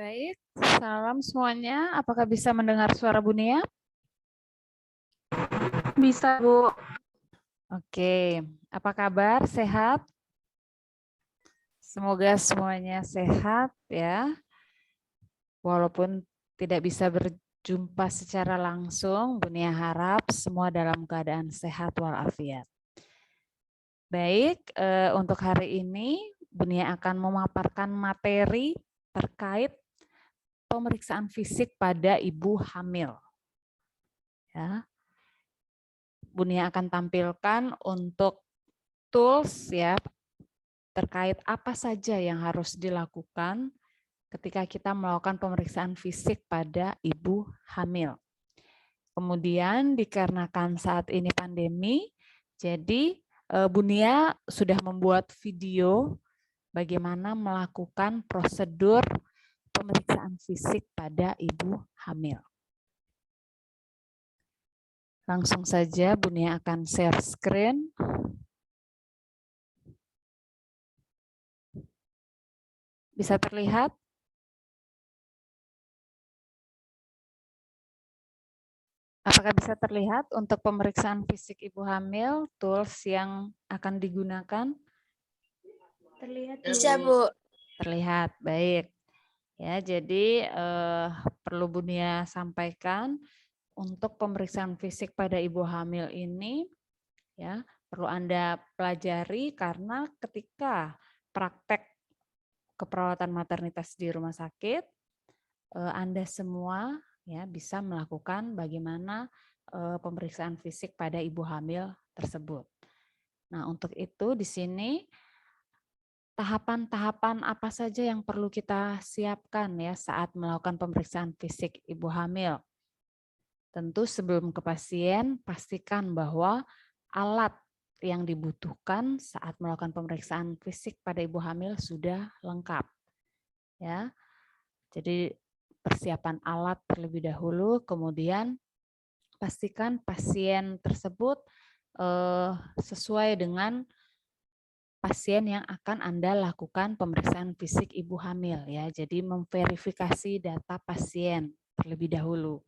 Baik, salam semuanya. Apakah bisa mendengar suara Bunia? Bisa, Bu. Oke, apa kabar? Sehat? Semoga semuanya sehat ya. Walaupun tidak bisa berjumpa secara langsung, Bunia harap semua dalam keadaan sehat walafiat. Baik, untuk hari ini Bunia akan memaparkan materi terkait pemeriksaan fisik pada ibu hamil. Ya. Bunia akan tampilkan untuk tools ya terkait apa saja yang harus dilakukan ketika kita melakukan pemeriksaan fisik pada ibu hamil. Kemudian dikarenakan saat ini pandemi, jadi Bunia sudah membuat video bagaimana melakukan prosedur pemeriksaan fisik pada ibu hamil. Langsung saja Bunia akan share screen. Bisa terlihat? Apakah bisa terlihat untuk pemeriksaan fisik ibu hamil, tools yang akan digunakan? Terlihat, Bisa, Bu. Terlihat, baik. Ya, jadi perlu Bunia sampaikan untuk pemeriksaan fisik pada ibu hamil ini, ya perlu Anda pelajari karena ketika praktek keperawatan maternitas di rumah sakit, Anda semua ya bisa melakukan bagaimana pemeriksaan fisik pada ibu hamil tersebut. Nah, untuk itu di sini tahapan-tahapan apa saja yang perlu kita siapkan ya saat melakukan pemeriksaan fisik ibu hamil. Tentu sebelum ke pasien, pastikan bahwa alat yang dibutuhkan saat melakukan pemeriksaan fisik pada ibu hamil sudah lengkap. Ya. Jadi persiapan alat terlebih dahulu, kemudian pastikan pasien tersebut sesuai dengan pasien yang akan Anda lakukan pemeriksaan fisik ibu hamil ya. Jadi memverifikasi data pasien terlebih dahulu.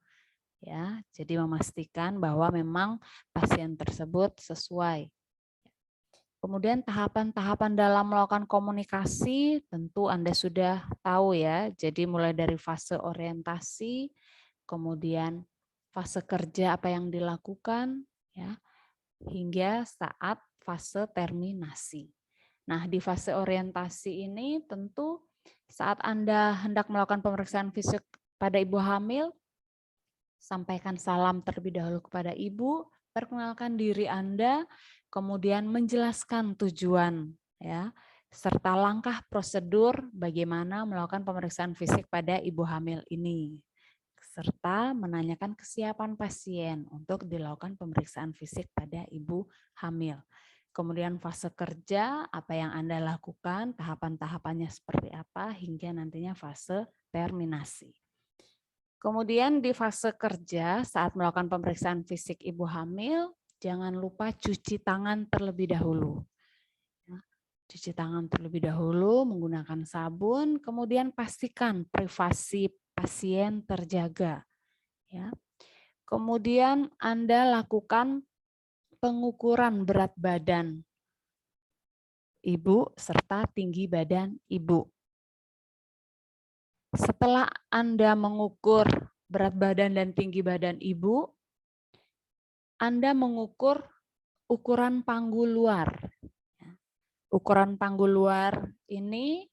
Ya, jadi memastikan bahwa memang pasien tersebut sesuai. Kemudian tahapan-tahapan dalam melakukan komunikasi tentu Anda sudah tahu ya. Jadi mulai dari fase orientasi, kemudian fase kerja apa yang dilakukan ya, hingga saat fase terminasi. Nah, di fase orientasi ini tentu saat Anda hendak melakukan pemeriksaan fisik pada ibu hamil, sampaikan salam terlebih dahulu kepada ibu, perkenalkan diri Anda, kemudian menjelaskan tujuan ya, serta langkah prosedur bagaimana melakukan pemeriksaan fisik pada ibu hamil ini, serta menanyakan kesiapan pasien untuk dilakukan pemeriksaan fisik pada ibu hamil. Kemudian fase kerja, apa yang Anda lakukan, tahapan-tahapannya seperti apa, hingga nantinya fase terminasi. Kemudian di fase kerja saat melakukan pemeriksaan fisik ibu hamil, jangan lupa cuci tangan terlebih dahulu. Cuci tangan terlebih dahulu menggunakan sabun, kemudian pastikan privasi pasien terjaga. Ya. Kemudian Anda lakukan pengukuran berat badan ibu serta tinggi badan ibu. Setelah Anda mengukur berat badan dan tinggi badan ibu, Anda mengukur ukuran panggul luar. Ukuran panggul luar ini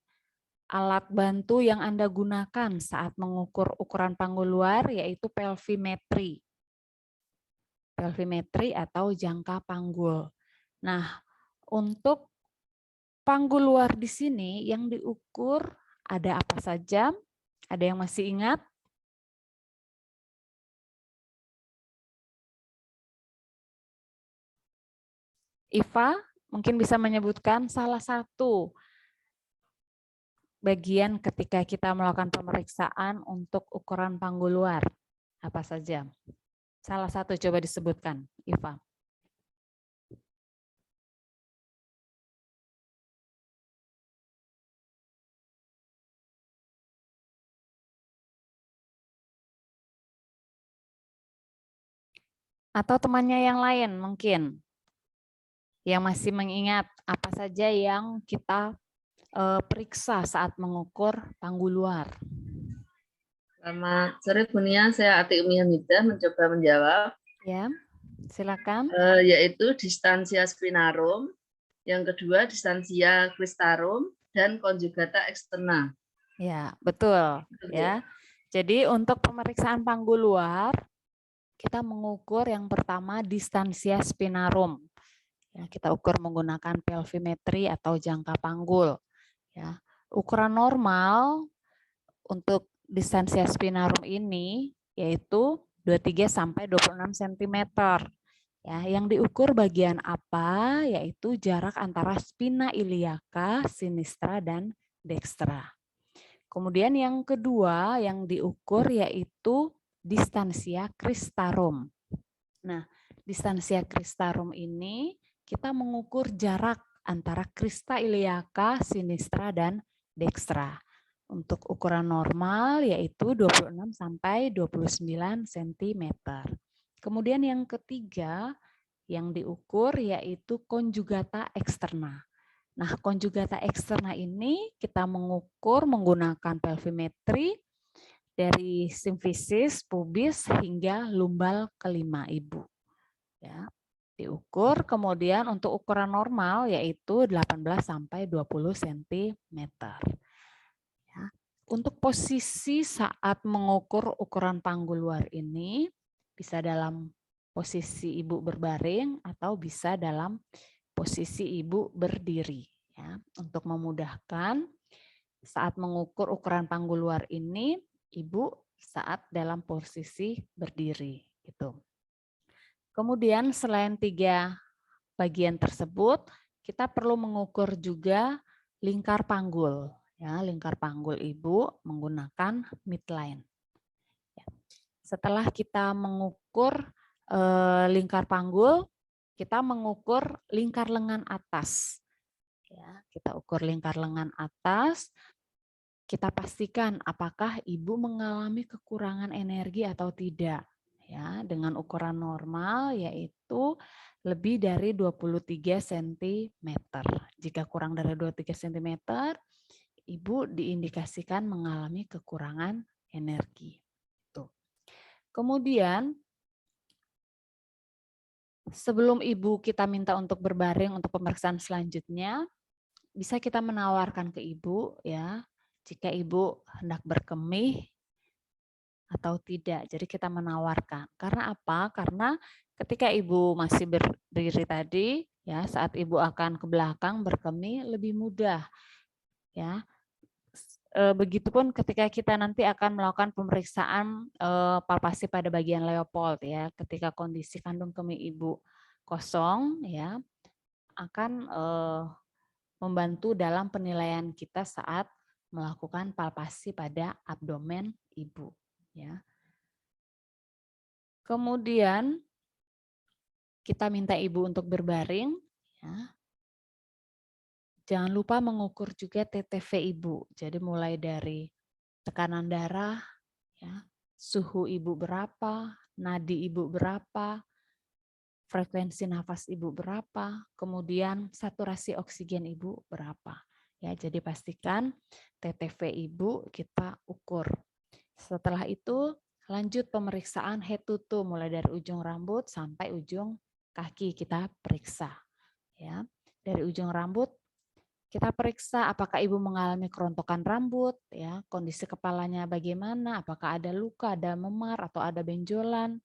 alat bantu yang Anda gunakan saat mengukur ukuran panggul luar yaitu pelvimetri. Pelvimetri atau jangka panggul. Nah, untuk panggul luar di sini yang diukur ada apa saja? Ada yang masih ingat? Iva mungkin bisa menyebutkan salah satu bagian ketika kita melakukan pemeriksaan untuk ukuran panggul luar. Apa saja? Salah satu coba disebutkan, Iva. Atau temannya yang lain mungkin yang masih mengingat apa saja yang kita periksa saat mengukur panggul luar. Selamat sore Bunia, saya Ati Umi Hamidah mencoba menjawab. Ya, silakan. Yaitu distansia spinarum, yang kedua distansia cristarum, dan conjugata externa. Ya, betul. Ya. Jadi untuk pemeriksaan panggul luar, kita mengukur yang pertama distansia spinarum. Ya, kita ukur menggunakan pelvimetri atau jangka panggul. Ya. Ukuran normal untuk distansia spinarum ini yaitu 23 sampai 26 cm. Ya, yang diukur bagian apa? Yaitu jarak antara spina iliaca, sinistra, dan dextra. Kemudian yang kedua yang diukur yaitu distansia cristarum. Nah, distansia cristarum ini kita mengukur jarak antara crista iliaca, sinistra, dan dextra. Untuk ukuran normal yaitu 26 sampai 29 cm. Kemudian yang ketiga yang diukur yaitu conjugata externa. Nah, conjugata externa ini kita mengukur menggunakan pelvimetri dari simfisis, pubis hingga lumbal kelima ibu. Ya, diukur kemudian untuk ukuran normal yaitu 18 sampai 20 cm. Ya. Untuk posisi saat mengukur ukuran panggul luar ini bisa dalam posisi ibu berbaring atau bisa dalam posisi ibu berdiri. Ya, untuk memudahkan saat mengukur ukuran panggul luar ini, ibu saat dalam posisi berdiri. Gitu. Kemudian selain 3 bagian tersebut, kita perlu mengukur juga lingkar panggul. Ya, lingkar panggul ibu menggunakan midline. Ya. Setelah kita mengukur lingkar panggul, kita mengukur lingkar lengan atas. Ya, kita ukur lingkar lengan atas, kita pastikan apakah ibu mengalami kekurangan energi atau tidak. Ya, dengan ukuran normal yaitu lebih dari 23 cm. Jika kurang dari 23 cm, ibu diindikasikan mengalami kekurangan energi. Tuh. Kemudian sebelum ibu kita minta untuk berbaring untuk pemeriksaan selanjutnya, bisa kita menawarkan ke ibu ya, jika ibu hendak berkemih atau tidak. Jadi kita menawarkan. Karena apa? Karena ketika ibu masih berdiri tadi, ya saat ibu akan ke belakang berkemih lebih mudah. Ya. Begitupun ketika kita nanti akan melakukan pemeriksaan palpasi pada bagian Leopold ya, ketika kondisi kandung kemih ibu kosong ya, akan membantu dalam penilaian kita saat melakukan palpasi pada abdomen ibu ya. Kemudian kita minta ibu untuk berbaring ya. Jangan lupa mengukur juga TTV ibu. Jadi mulai dari tekanan darah ya, suhu ibu berapa, nadi ibu berapa, frekuensi nafas ibu berapa, kemudian saturasi oksigen ibu berapa. Ya, jadi pastikan TTV ibu kita ukur. Setelah itu lanjut pemeriksaan head to toe mulai dari ujung rambut sampai ujung kaki kita periksa. Ya, dari ujung rambut kita periksa apakah ibu mengalami kerontokan rambut, ya, kondisi kepalanya bagaimana, apakah ada luka, ada memar atau ada benjolan.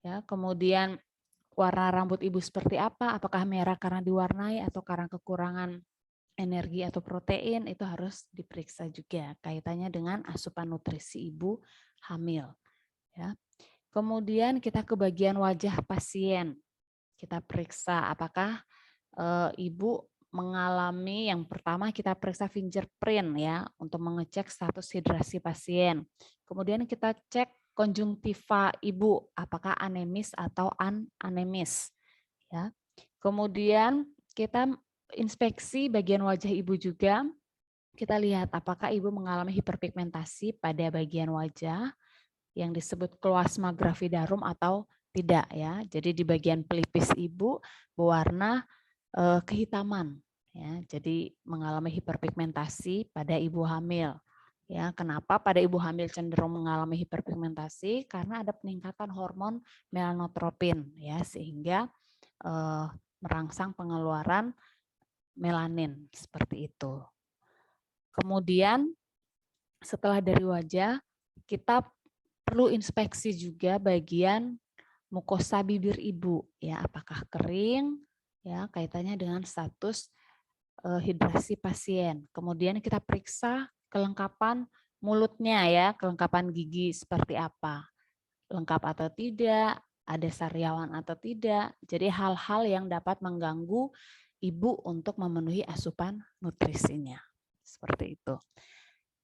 Ya, kemudian warna rambut ibu seperti apa, apakah merah karena diwarnai atau karena kekurangan energi atau protein, itu harus diperiksa juga kaitannya dengan asupan nutrisi ibu hamil. Ya. Kemudian kita ke bagian wajah pasien. Kita periksa apakah ibu mengalami, yang pertama kita periksa fingerprint ya untuk mengecek status hidrasi pasien. Kemudian kita cek konjungtiva ibu apakah anemis atau anemis ya. Kemudian kita inspeksi bagian wajah ibu juga. Kita lihat apakah ibu mengalami hiperpigmentasi pada bagian wajah yang disebut kloasma gravidarum atau tidak ya. Jadi di bagian pelipis ibu berwarna kehitaman ya. Jadi mengalami hiperpigmentasi pada ibu hamil. Ya, kenapa pada ibu hamil cenderung mengalami hiperpigmentasi? Karena ada peningkatan hormon melanotropin ya, sehingga merangsang pengeluaran melanin seperti itu. Kemudian setelah dari wajah, kita perlu inspeksi juga bagian mukosa bibir ibu ya, apakah kering ya, kaitannya dengan status hidrasi pasien. Kemudian kita periksa kelengkapan mulutnya ya, kelengkapan gigi seperti apa, lengkap atau tidak, ada sariawan atau tidak. Jadi hal-hal yang dapat mengganggu ibu untuk memenuhi asupan nutrisinya. Seperti itu.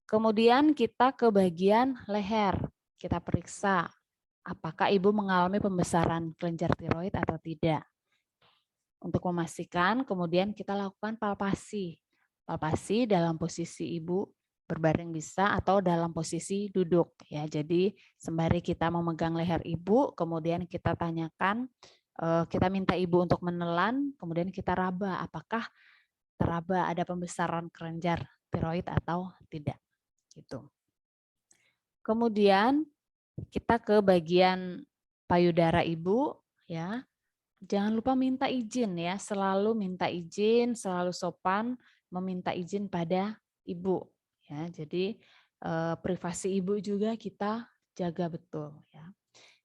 Kemudian kita ke bagian leher. Kita periksa apakah ibu mengalami pembesaran kelenjar tiroid atau tidak. Untuk memastikan, kemudian kita lakukan palpasi. Palpasi dalam posisi ibu berbaring bisa atau dalam posisi duduk ya. Jadi sembari kita memegang leher ibu, kemudian kita tanyakan, kita minta ibu untuk menelan, kemudian kita raba apakah teraba ada pembesaran kelenjar tiroid atau tidak. Gitu. Kemudian kita ke bagian payudara ibu ya. Jangan lupa minta izin ya, selalu minta izin, selalu sopan meminta izin pada ibu ya. Jadi privasi ibu juga kita jaga betul ya.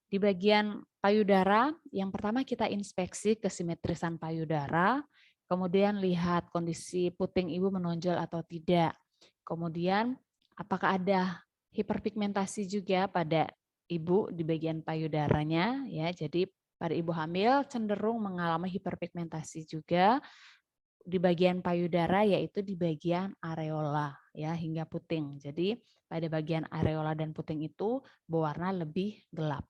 Di bagian payudara, yang pertama kita inspeksi kesimetrisan payudara, kemudian lihat kondisi puting ibu menonjol atau tidak. Kemudian apakah ada hiperpigmentasi juga pada ibu di bagian payudaranya ya. Jadi pada ibu hamil cenderung mengalami hiperpigmentasi juga di bagian payudara, yaitu di bagian areola ya hingga puting. Jadi pada bagian areola dan puting itu berwarna lebih gelap.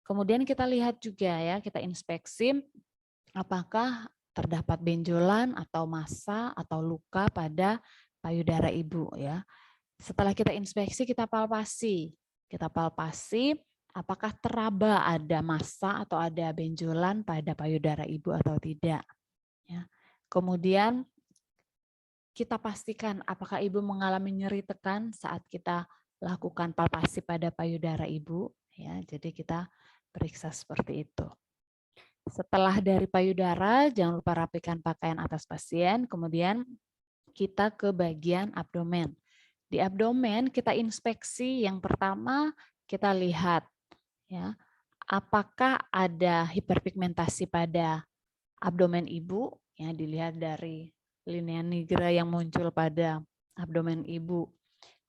Kemudian kita lihat juga ya, kita inspeksi apakah terdapat benjolan atau massa atau luka pada payudara ibu ya. Setelah kita inspeksi, kita palpasi. Kita palpasi apakah teraba ada massa atau ada benjolan pada payudara ibu atau tidak. Ya. Kemudian kita pastikan apakah ibu mengalami nyeri tekan saat kita lakukan palpasi pada payudara ibu. Ya, jadi kita periksa seperti itu. Setelah dari payudara, jangan lupa rapikan pakaian atas pasien. Kemudian kita ke bagian abdomen. Di abdomen kita inspeksi, yang pertama kita lihat ya, apakah ada hiperpigmentasi pada abdomen ibu, ya dilihat dari linea nigra yang muncul pada abdomen ibu.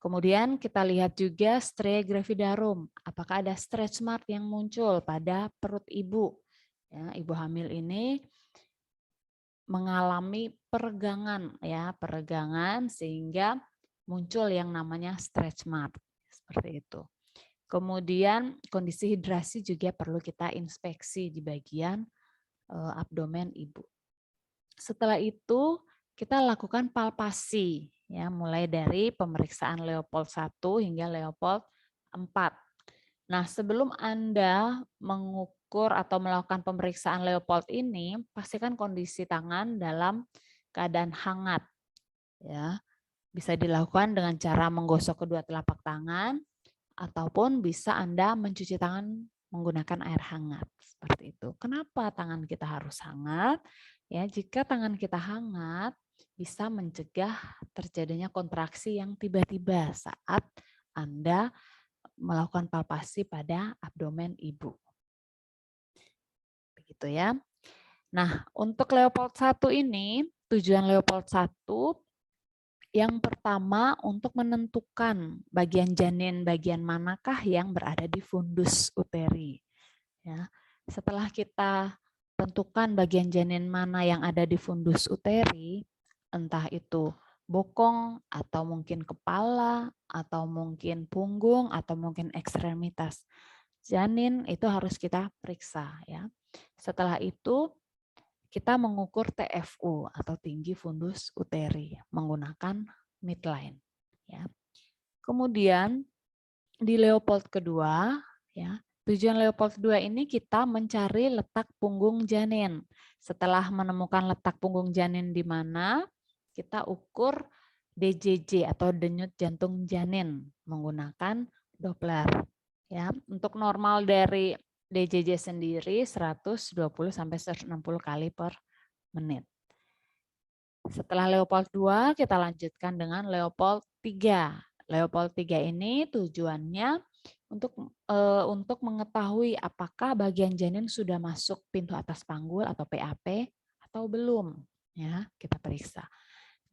Kemudian kita lihat juga stria gravidarum, apakah ada stretch mark yang muncul pada perut ibu. Ya, ibu hamil ini mengalami peregangan ya, peregangan sehingga muncul yang namanya stretch mark seperti itu. Kemudian kondisi hidrasi juga perlu kita inspeksi di bagian abdomen ibu. Setelah itu kita lakukan palpasi ya, mulai dari pemeriksaan Leopold 1 hingga Leopold 4. Nah, sebelum Anda mengukur atau melakukan pemeriksaan Leopold ini, pastikan kondisi tangan dalam keadaan hangat ya. Bisa dilakukan dengan cara menggosok kedua telapak tangan, ataupun bisa Anda mencuci tangan menggunakan air hangat. Seperti itu. Kenapa tangan kita harus hangat? Ya, jika tangan kita hangat, bisa mencegah terjadinya kontraksi yang tiba-tiba saat Anda melakukan palpasi pada abdomen ibu. Begitu ya. Nah, untuk Leopold 1 ini, tujuan Leopold 1 yang pertama untuk menentukan bagian janin bagian manakah yang berada di fundus uteri. Ya. Setelah kita tentukan bagian janin mana yang ada di fundus uteri, entah itu bokong atau mungkin kepala atau mungkin punggung atau mungkin ekstremitas janin, itu harus kita periksa ya. Setelah itu kita mengukur TFU atau tinggi fundus uteri menggunakan midline ya. Kemudian di Leopold kedua ya, Tujuan Leopold II ini kita mencari letak punggung janin. Setelah menemukan letak punggung janin di mana, kita ukur DJJ atau denyut jantung janin menggunakan Doppler. Ya, untuk normal dari DJJ sendiri 120 sampai 160 kali per menit. Setelah Leopold II, kita lanjutkan dengan Leopold III. Leopold III ini tujuannya untuk mengetahui apakah bagian janin sudah masuk pintu atas panggul atau PAP atau belum. Ya, kita periksa.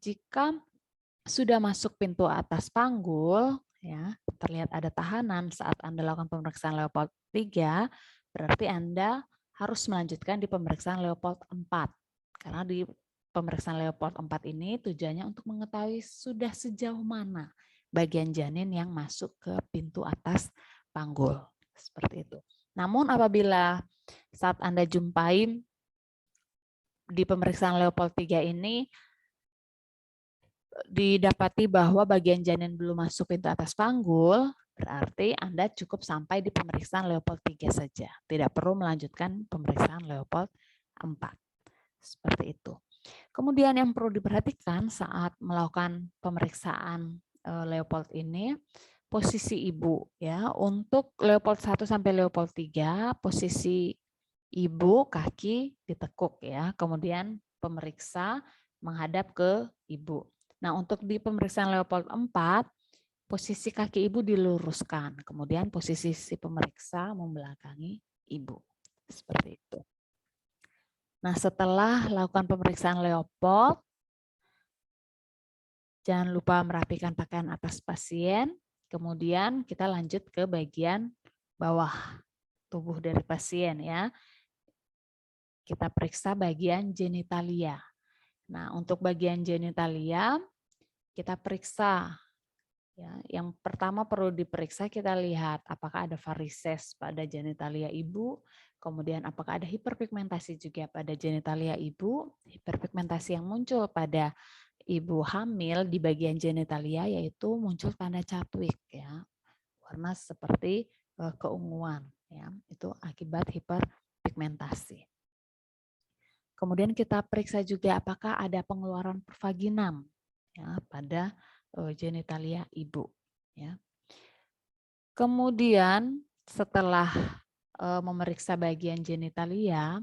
Jika sudah masuk pintu atas panggul, ya, terlihat ada tahanan saat Anda lakukan pemeriksaan Leopold III, berarti Anda harus melanjutkan di pemeriksaan Leopold IV. Karena di pemeriksaan Leopold IV ini tujuannya untuk mengetahui sudah sejauh mana bagian janin yang masuk ke pintu atas panggul. Seperti itu. Namun apabila saat Anda jumpai di pemeriksaan Leopold III ini didapati bahwa bagian janin belum masuk pintu atas panggul, berarti Anda cukup sampai di pemeriksaan Leopold III saja. Tidak perlu melanjutkan pemeriksaan Leopold IV. Seperti itu. Kemudian yang perlu diperhatikan saat melakukan pemeriksaan Leopold ini, posisi ibu. Ya, untuk Leopold 1 sampai Leopold 3, posisi ibu kaki ditekuk ya. Kemudian pemeriksa menghadap ke ibu. Nah, untuk di pemeriksaan Leopold 4, posisi kaki ibu diluruskan. Kemudian posisi si pemeriksa membelakangi ibu. Seperti itu. Nah, setelah lakukan pemeriksaan Leopold, jangan lupa merapikan pakaian atas pasien. Kemudian kita lanjut ke bagian bawah tubuh dari pasien ya. Kita periksa bagian genitalia. Nah, untuk bagian genitalia kita periksa. Ya, yang pertama perlu diperiksa, kita lihat apakah ada varises pada genitalia ibu, kemudian apakah ada hiperpigmentasi juga pada genitalia ibu. Hiperpigmentasi yang muncul pada ibu hamil di bagian genitalia yaitu muncul tanda Chadwick ya, warna seperti keunguan ya, itu akibat hiperpigmentasi. Kemudian kita periksa juga apakah ada pengeluaran pervaginam ya, pada genitalia ibu. Ya. Kemudian setelah memeriksa bagian genitalia,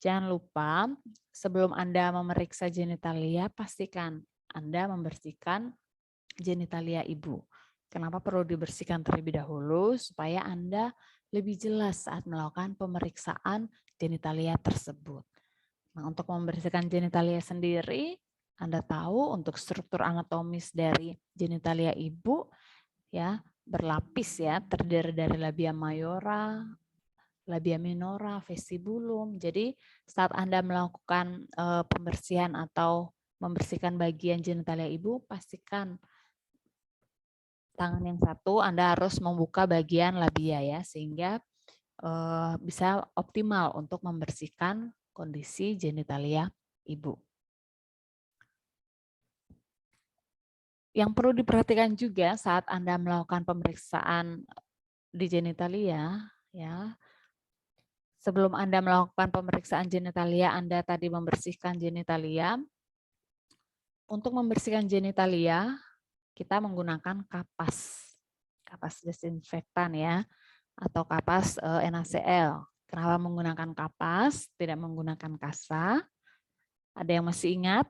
jangan lupa sebelum Anda memeriksa genitalia, pastikan Anda membersihkan genitalia ibu. Kenapa perlu dibersihkan terlebih dahulu? Supaya Anda lebih jelas saat melakukan pemeriksaan genitalia tersebut. Nah, untuk membersihkan genitalia sendiri, Anda tahu untuk struktur anatomis dari genitalia ibu ya berlapis ya, terdiri dari labia mayora, labia minora, vestibulum. Jadi saat Anda melakukan pembersihan atau membersihkan bagian genitalia ibu, pastikan tangan yang satu Anda harus membuka bagian labia ya, sehingga bisa optimal untuk membersihkan kondisi genitalia ibu. Yang perlu diperhatikan juga saat Anda melakukan pemeriksaan di genitalia, ya, sebelum Anda melakukan pemeriksaan genitalia, Anda tadi membersihkan genitalia. Untuk membersihkan genitalia, kita menggunakan kapas desinfektan ya, atau kapas NaCl. Kenapa menggunakan kapas, tidak menggunakan kasa? Ada yang masih ingat?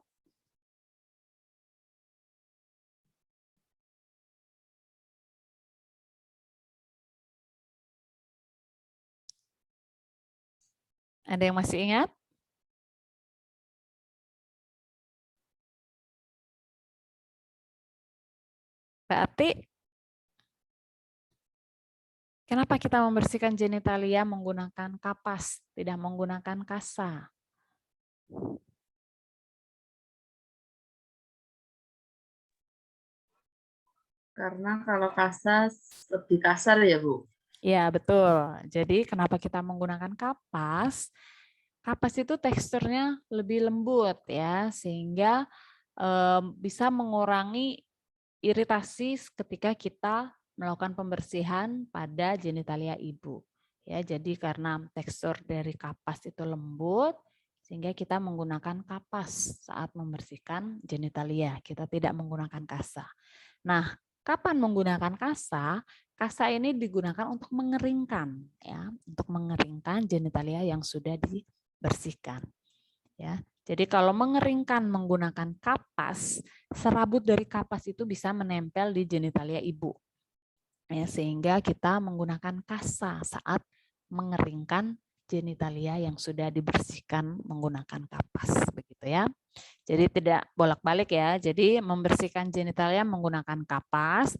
Ada yang masih ingat? Berarti kenapa kita membersihkan genitalia menggunakan kapas, tidak menggunakan kasa? Karena kalau kasa lebih kasar ya, Bu. Ya, betul. Jadi kenapa kita menggunakan kapas? Kapas itu teksturnya lebih lembut ya, sehingga bisa mengurangi iritasi ketika kita melakukan pembersihan pada genitalia ibu. Ya, jadi karena tekstur dari kapas itu lembut, sehingga kita menggunakan kapas saat membersihkan genitalia. Kita tidak menggunakan kasa. Nah, kapan menggunakan kasa? Kasa ini digunakan untuk mengeringkan, ya, untuk mengeringkan genitalia yang sudah dibersihkan. Ya, jadi kalau mengeringkan menggunakan kapas, serabut dari kapas itu bisa menempel di genitalia ibu. Ya, sehingga kita menggunakan kasa saat mengeringkan genitalia yang sudah dibersihkan menggunakan kapas, begitu ya. Jadi tidak bolak-balik ya. Jadi membersihkan genitalia menggunakan kapas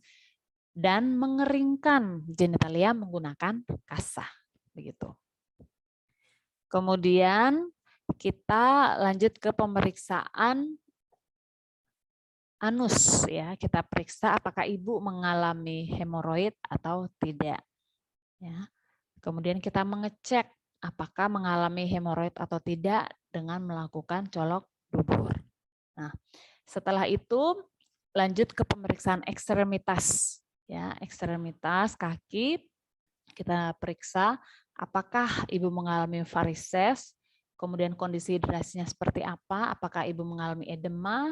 dan mengeringkan genitalia menggunakan kasa, begitu. Kemudian kita lanjut ke pemeriksaan anus ya, kita periksa apakah ibu mengalami hemoroid atau tidak. Ya. Kemudian kita mengecek apakah mengalami hemoroid atau tidak dengan melakukan colok dubur. Nah, setelah itu lanjut ke pemeriksaan ekstremitas. Ya, ekstremitas kaki kita periksa apakah ibu mengalami varises, kemudian kondisi hidrasinya seperti apa, apakah ibu mengalami edema.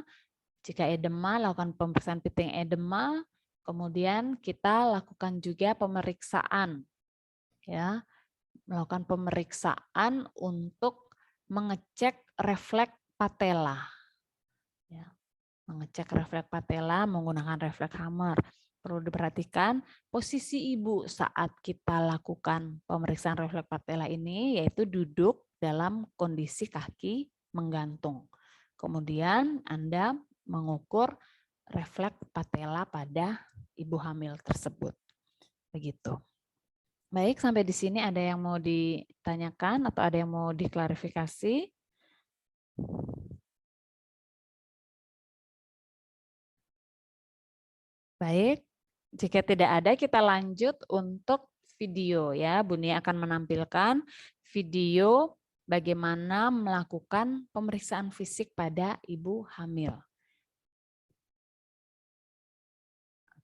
Jika edema, lakukan pemeriksaan piting edema. Kemudian kita lakukan juga pemeriksaan, ya, melakukan pemeriksaan untuk mengecek refleks patella, ya, mengecek refleks patella menggunakan refleks Hammer. Perlu diperhatikan posisi ibu saat kita lakukan pemeriksaan refleks patella ini, yaitu duduk dalam kondisi kaki menggantung. Kemudian Anda mengukur refleks patella pada ibu hamil tersebut. Begitu. Baik, sampai di sini ada yang mau ditanyakan atau ada yang mau diklarifikasi? Baik, jika tidak ada kita lanjut untuk video ya. Bu Nia akan menampilkan video bagaimana melakukan pemeriksaan fisik pada ibu hamil.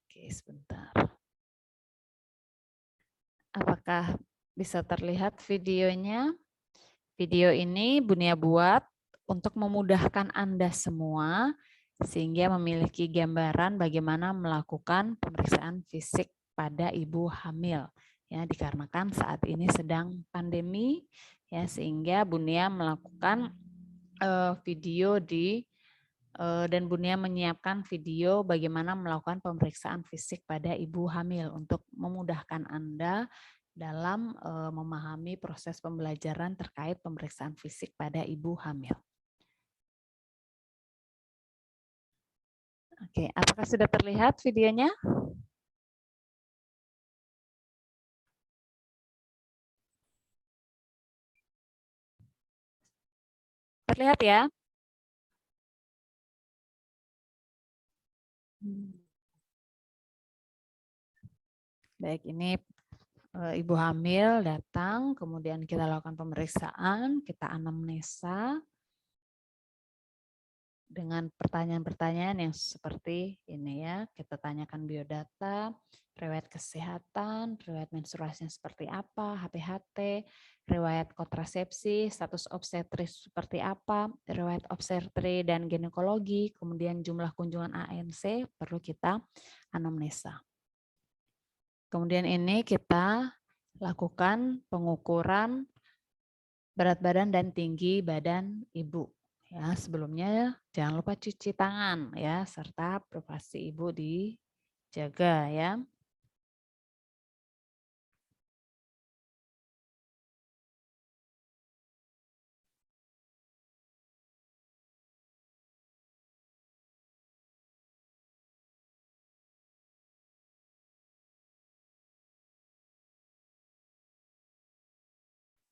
Oke, sebentar. Apakah bisa terlihat videonya? Video ini Bu Nia buat untuk memudahkan Anda semua sehingga memiliki gambaran bagaimana melakukan pemeriksaan fisik pada ibu hamil. Ya, dikarenakan saat ini sedang pandemi, ya, sehingga Bu Nia melakukan video dan Bu Nia menyiapkan video bagaimana melakukan pemeriksaan fisik pada ibu hamil untuk memudahkan Anda dalam memahami proses pembelajaran terkait pemeriksaan fisik pada ibu hamil. Oke, apakah sudah terlihat videonya? Terlihat ya? Baik, ini ibu hamil datang, kemudian kita lakukan pemeriksaan, kita anamnesa dengan pertanyaan-pertanyaan yang seperti ini ya. Kita tanyakan biodata, riwayat kesehatan, riwayat menstruasinya seperti apa, HPHT, riwayat kontrasepsi, status obstetris seperti apa, riwayat obstetri dan ginekologi, kemudian jumlah kunjungan ANC perlu kita anamnesa. Kemudian ini kita lakukan pengukuran berat badan dan tinggi badan ibu. Ya, sebelumnya jangan lupa cuci tangan ya, serta privasi ibu dijaga ya.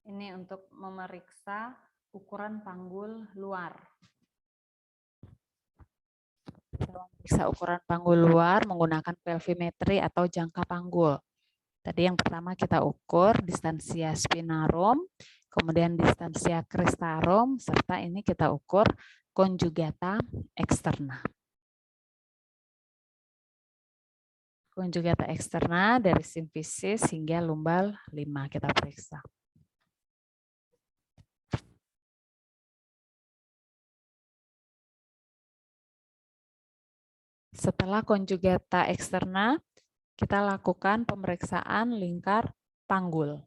Ini untuk memeriksa ukuran panggul luar. Memeriksa ukuran panggul luar menggunakan pelvimetri atau jangka panggul. Tadi yang pertama kita ukur distansia spinarum, kemudian distansia cristarum, serta ini kita ukur conjugata externa. Conjugata eksterna dari simfisis hingga lumbal 5 kita periksa. Setelah konjugata eksterna, kita lakukan pemeriksaan lingkar panggul.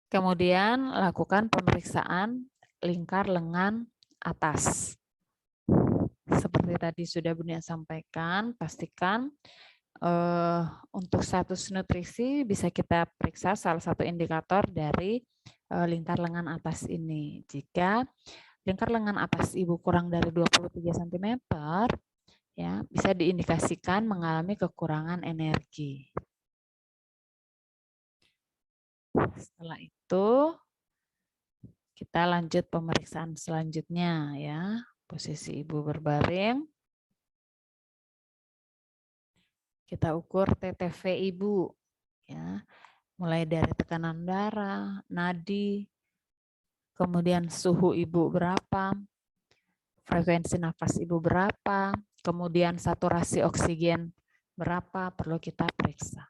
Kemudian lakukan pemeriksaan lingkar lengan atas. Seperti tadi sudah Bunda sampaikan, pastikan untuk status nutrisi bisa kita periksa salah satu indikator dari lingkar lengan atas ini. Jika lingkar lengan atas Ibu kurang dari 23 cm, ya, bisa diindikasikan mengalami kekurangan energi. Setelah itu kita lanjut pemeriksaan selanjutnya ya. Posisi Ibu berbaring. Kita ukur TTV Ibu ya. Mulai dari tekanan darah, nadi, kemudian suhu Ibu berapa, frekuensi nafas Ibu berapa, kemudian saturasi oksigen berapa perlu kita periksa.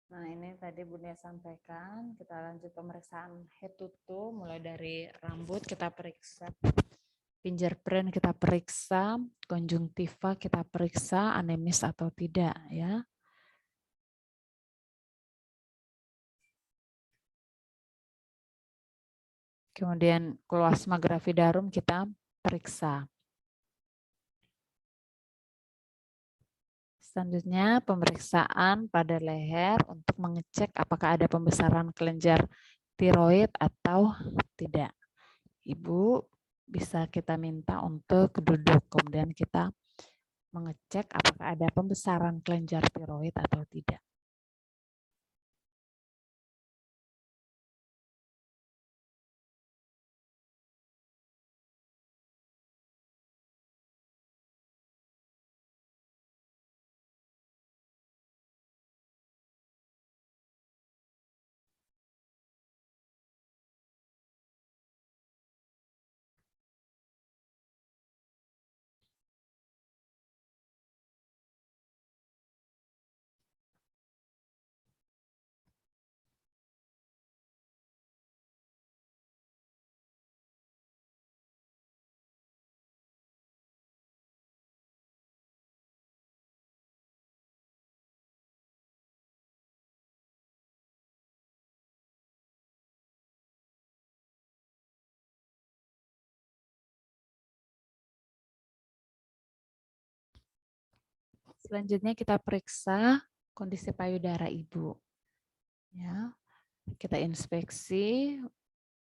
Nah, ini tadi Bunda sampaikan, kita lanjut pemeriksaan head to toe, mulai dari rambut kita periksa, fingerprint kita periksa, konjungtiva kita periksa, anemis atau tidak ya. Kemudian kloasma gravidarum kita periksa. Selanjutnya pemeriksaan pada leher untuk mengecek apakah ada pembesaran kelenjar tiroid atau tidak. Ibu bisa kita minta untuk duduk, kemudian kita mengecek apakah ada pembesaran kelenjar tiroid atau tidak. Selanjutnya kita periksa kondisi payudara Ibu. Ya, kita inspeksi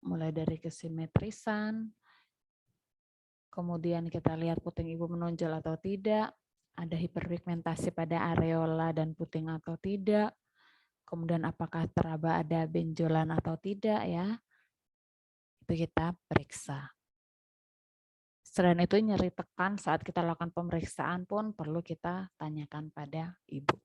mulai dari kesimetrisan, kemudian kita lihat puting Ibu menonjol atau tidak, ada hiperpigmentasi pada areola dan puting atau tidak, kemudian apakah teraba ada benjolan atau tidak ya, itu kita periksa. Selain itu nyeri tekan saat kita lakukan pemeriksaan pun perlu kita tanyakan pada Ibu.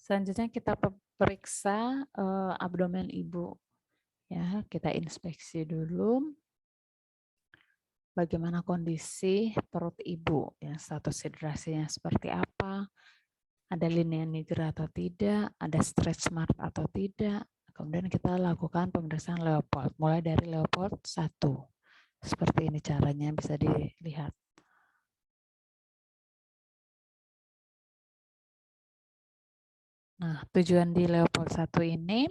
Selanjutnya kita periksa abdomen ibu. Ya, kita inspeksi dulu bagaimana kondisi perut ibu, ya, status hidrasinya seperti apa, ada linea nigra atau tidak, ada stretch mark atau tidak. Kemudian kita lakukan pemeriksaan Leopold, mulai dari Leopold 1. Seperti ini caranya, bisa dilihat. Nah, tujuan di Leopold 1 ini,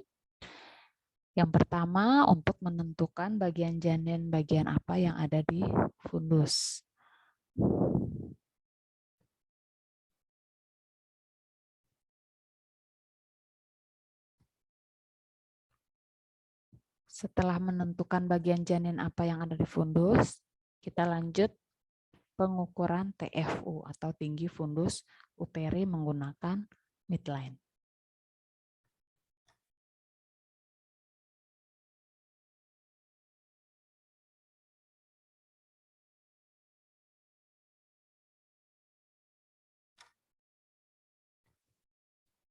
yang pertama untuk menentukan bagian janin, bagian apa yang ada di fundus. Setelah menentukan bagian janin apa yang ada di fundus, kita lanjut pengukuran TFU atau tinggi fundus uteri menggunakan midline.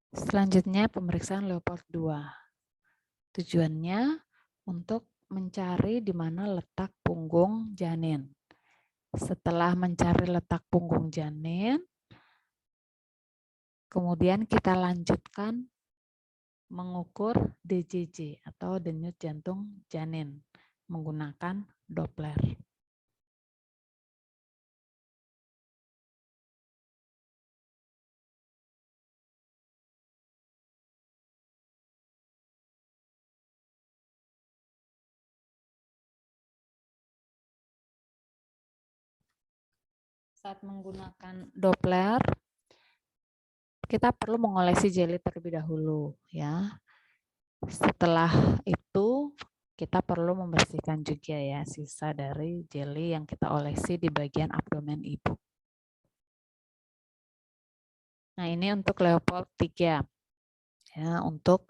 Selanjutnya pemeriksaan Leopold 2. Tujuannya untuk mencari di mana letak punggung janin. Setelah mencari letak punggung janin, kemudian kita lanjutkan mengukur DJJ atau denyut jantung janin menggunakan Doppler. Saat menggunakan Doppler, kita perlu mengolesi jeli terlebih dahulu, ya. Setelah itu kita perlu membersihkan juga, ya, sisa dari jeli yang kita olesi di bagian abdomen ibu. Nah, ini untuk Leopold 3, ya, untuk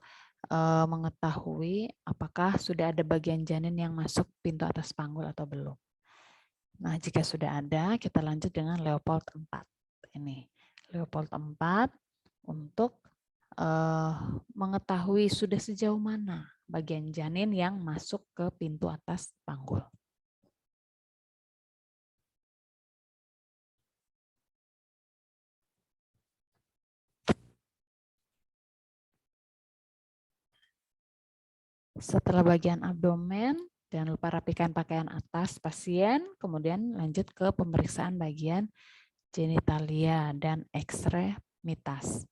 mengetahui apakah sudah ada bagian janin yang masuk pintu atas panggul atau belum. Nah, jika sudah ada, kita lanjut dengan Leopold 4. Ini Leopold 4 untuk mengetahui sudah sejauh mana bagian janin yang masuk ke pintu atas panggul. Setelah bagian abdomen, jangan lupa rapikan pakaian atas pasien, kemudian lanjut ke pemeriksaan bagian genitalia dan ekstremitas.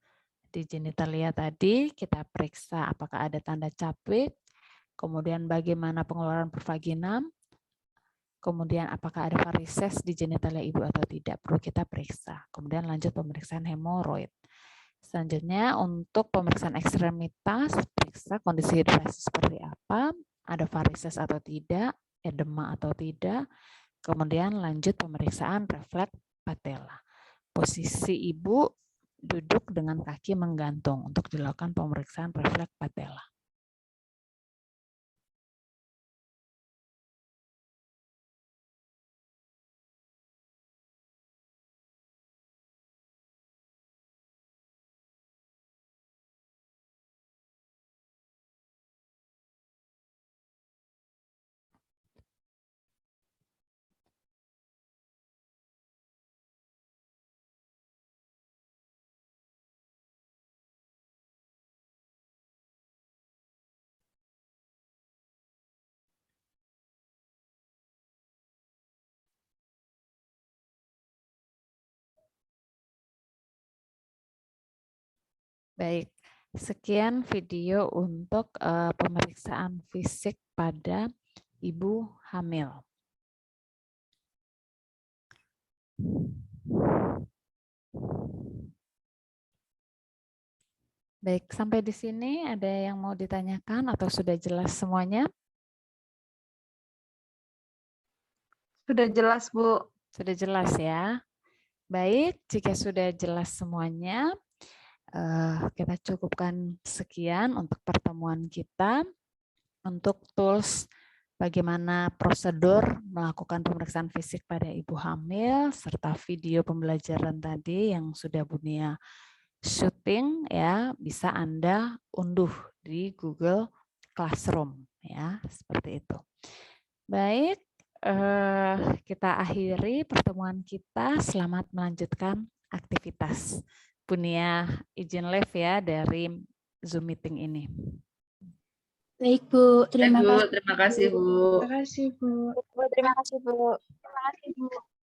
Di genitalia tadi kita periksa apakah ada tanda capit, kemudian bagaimana pengeluaran pervaginam, kemudian apakah ada varises di genitalia ibu atau tidak, perlu kita periksa. Kemudian lanjut pemeriksaan hemoroid. Selanjutnya untuk pemeriksaan ekstremitas, periksa kondisi hidrasi seperti apa, ada varises atau tidak, edema atau tidak, kemudian lanjut pemeriksaan refleks patella. Posisi ibu duduk dengan kaki menggantung untuk dilakukan pemeriksaan refleks patella. Baik, sekian video untuk pemeriksaan fisik pada ibu hamil. Baik, sampai di sini ada yang mau ditanyakan atau sudah jelas semuanya? Sudah jelas, Bu. Sudah jelas ya. Baik, jika sudah jelas semuanya, kita cukupkan sekian untuk pertemuan kita. Untuk tools bagaimana prosedur melakukan pemeriksaan fisik pada ibu hamil, serta video pembelajaran tadi yang sudah Bu Nia syuting ya, bisa Anda unduh di Google Classroom ya, seperti itu. Baik, kita akhiri pertemuan kita. Selamat melanjutkan aktivitas. Bunia izin live ya dari Zoom meeting ini. Baik, Bu. Baik, Terima Bu. kasih. Terima kasih, Bu. Terima kasih, Bu. Terima kasih, Bu. Terima kasih, Bu.